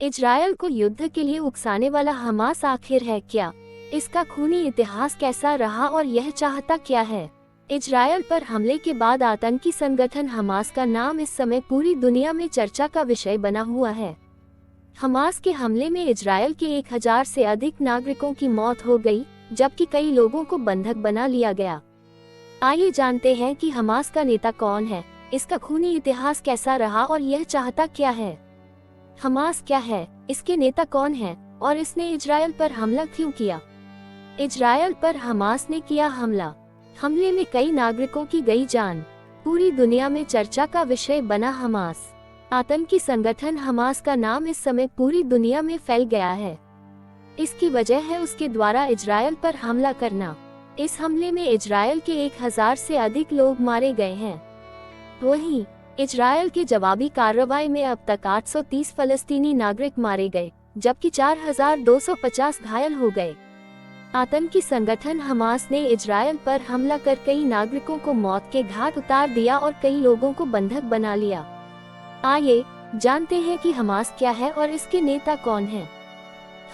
Israel को युद्ध के लिए उकसाने वाला हमास आखिर है क्या? इसका खूनी इतिहास कैसा रहा और यह चाहता क्या है? इजरायल पर हमले के बाद आतंकी संगठन हमास का नाम इस समय पूरी दुनिया में चर्चा का विषय बना हुआ है। हमास के हमले में इजरायल के 1000 से अधिक नागरिकों की मौत हो गई, जबकि कई लोगों को बंधक बना लिया गया। आइए जानते हैं कि हमास का नेता कौन है, इसका खूनी इतिहास कैसा रहा और यह चाहता क्या है। हमास क्या है, इसके नेता कौन है और इसने इजरायल पर हमला क्यों किया? इजरायल पर हमास ने किया हमला। हमले में कई नागरिकों की गई जान। पूरी दुनिया में चर्चा का विषय बना हमास। आतंकी संगठन हमास का नाम इस समय पूरी दुनिया में फैल गया है। इसकी वजह है उसके द्वारा इजरायल पर हमला करना। इस हमले में इजरायल के 1000 से अधिक लोग मारे गए हैं। वहीं इजरायल की जवाबी कार्रवाई में अब तक 830 फलस्तीनी नागरिक मारे गए, जबकि 4250 घायल हो गए। आतंकी संगठन हमास ने इजरायल पर हमला कर कई नागरिकों को मौत के घाट उतार दिया और कई लोगों को बंधक बना लिया। आइए जानते हैं कि हमास क्या है और इसके नेता कौन हैं।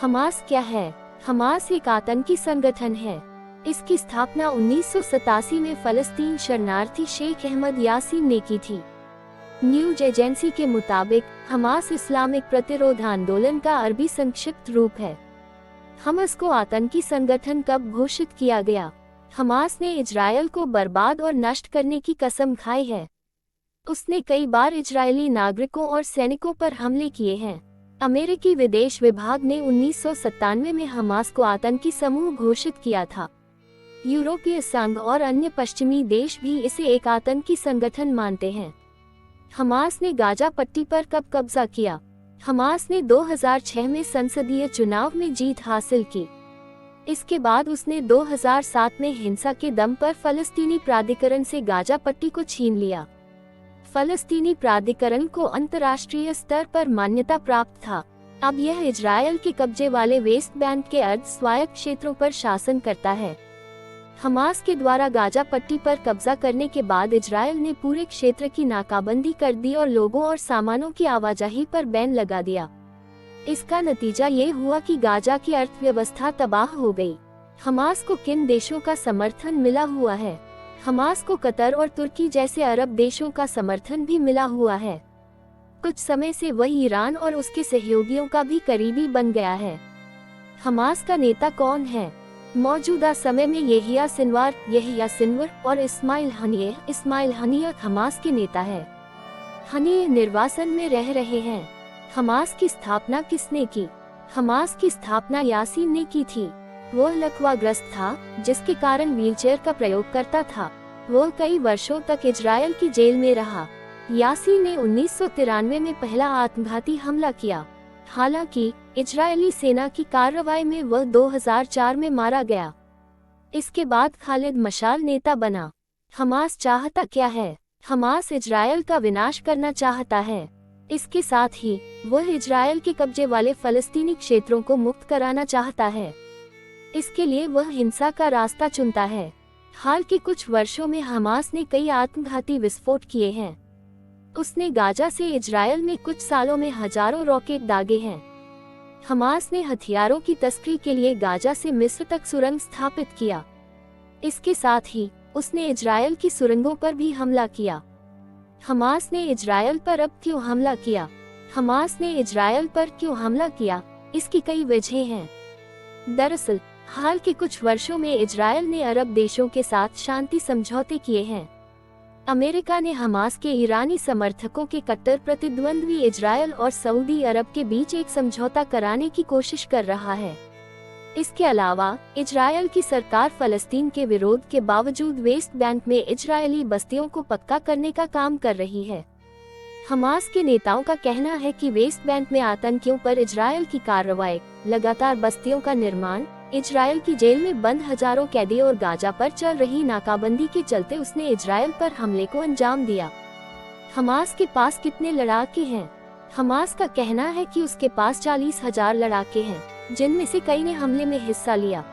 हमास क्या है? हमास एक आतंकी संगठन है। इसकी स्थापना 1987 में फलस्तीन शरणार्थी शेख अहमद यासीन ने की थी। न्यूज एजेंसी के मुताबिक हमास इस्लामिक प्रतिरोध आंदोलन का अरबी संक्षिप्त रूप है। हमास को आतंकी संगठन कब घोषित किया गया? हमास ने इजरायल को बर्बाद और नष्ट करने की कसम खाई है। उसने कई बार इजरायली नागरिकों और सैनिकों पर हमले किए हैं। अमेरिकी विदेश विभाग ने 1997 में हमास को आतंकी समूह घोषित किया था। यूरोपीय संघ और अन्य पश्चिमी देश भी इसे एक आतंकी संगठन मानते हैं। हमास ने गाजा पट्टी पर कब कब्जा किया? हमास ने 2006 में संसदीय चुनाव में जीत हासिल की। इसके बाद उसने 2007 में हिंसा के दम पर फलस्तीनी प्राधिकरण से गाजा पट्टी को छीन लिया। फलस्तीनी प्राधिकरण को अंतर्राष्ट्रीय स्तर पर मान्यता प्राप्त था। अब यह इजरायल के कब्जे वाले वेस्ट बैंक के अर्ध स्वायत्त क्षेत्रों पर शासन करता है। हमास के द्वारा गाजा पट्टी पर कब्जा करने के बाद इजरायल ने पूरे क्षेत्र की नाकाबंदी कर दी और लोगों और सामानों की आवाजाही पर बैन लगा दिया। इसका नतीजा ये हुआ कि गाजा की अर्थव्यवस्था तबाह हो गई। हमास को किन देशों का समर्थन मिला हुआ है? हमास को कतर और तुर्की जैसे अरब देशों का समर्थन भी मिला हुआ है। कुछ समय से वह ईरान और उसके सहयोगियों का भी करीबी बन गया है। हमास का नेता कौन है? मौजूदा समय में यहिया सिनवर और इस्माइल हनियह हमास के नेता है। हनियह निर्वासन में रह रहे हैं। हमास की स्थापना किसने की? हमास की स्थापना यासीन ने की थी। वह लकवाग्रस्त था, जिसके कारण व्हीलचेयर का प्रयोग करता था। वह कई वर्षों तक इजरायल की जेल में रहा। यासीन ने 1993 में पहला आत्मघाती हमला किया। हालांकि इजरायली सेना की कार्रवाई में वह 2004 में मारा गया। इसके बाद खालिद मशाल नेता बना। हमास चाहता क्या है? हमास इजरायल का विनाश करना चाहता है। इसके साथ ही वह इजरायल के कब्जे वाले फलस्तीनी क्षेत्रों को मुक्त कराना चाहता है। इसके लिए वह हिंसा का रास्ता चुनता है। हाल के कुछ वर्षों में हमास ने कई आत्मघाती विस्फोट किए हैं। उसने गाजा से इजरायल में कुछ सालों में हजारों रॉकेट दागे हैं। हमास ने हथियारों की तस्करी के लिए गाजा से मिस्र तक सुरंग स्थापित किया। इसके साथ ही उसने इजरायल की सुरंगों पर भी हमला किया। हमास ने इजरायल पर अब क्यों हमला किया? हमास ने इजरायल पर क्यों हमला किया? इसकी कई वजहें हैं। दरअसल हाल के कुछ वर्षों में इजरायल ने अरब देशों के साथ शांति समझौते किए हैं। अमेरिका ने हमास के ईरानी समर्थकों के कट्टर प्रतिद्वंद्वी इजरायल और सऊदी अरब के बीच एक समझौता कराने की कोशिश कर रहा है। इसके अलावा इजरायल की सरकार फलस्तीन के विरोध के बावजूद वेस्ट बैंक में इजरायली बस्तियों को पक्का करने का काम कर रही है। हमास के नेताओं का कहना है कि वेस्ट बैंक में आतंकियों पर इजरायल की कार्रवाई, लगातार बस्तियों का निर्माण, इजरायल की जेल में बंद हजारों कैदी और गाजा पर चल रही नाकाबंदी के चलते उसने इजरायल पर हमले को अंजाम दिया। हमास के पास कितने लड़ाके हैं? हमास का कहना है कि उसके पास 40,000 लड़ाके हैं, जिनमें से कई ने हमले में हिस्सा लिया।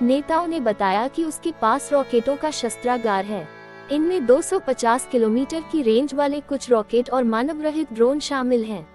नेताओं ने बताया कि उसके पास रॉकेटों का शस्त्रागार है। इनमें 250 किलोमीटर की रेंज वाले कुछ रॉकेट और मानव रहित ड्रोन शामिल हैं।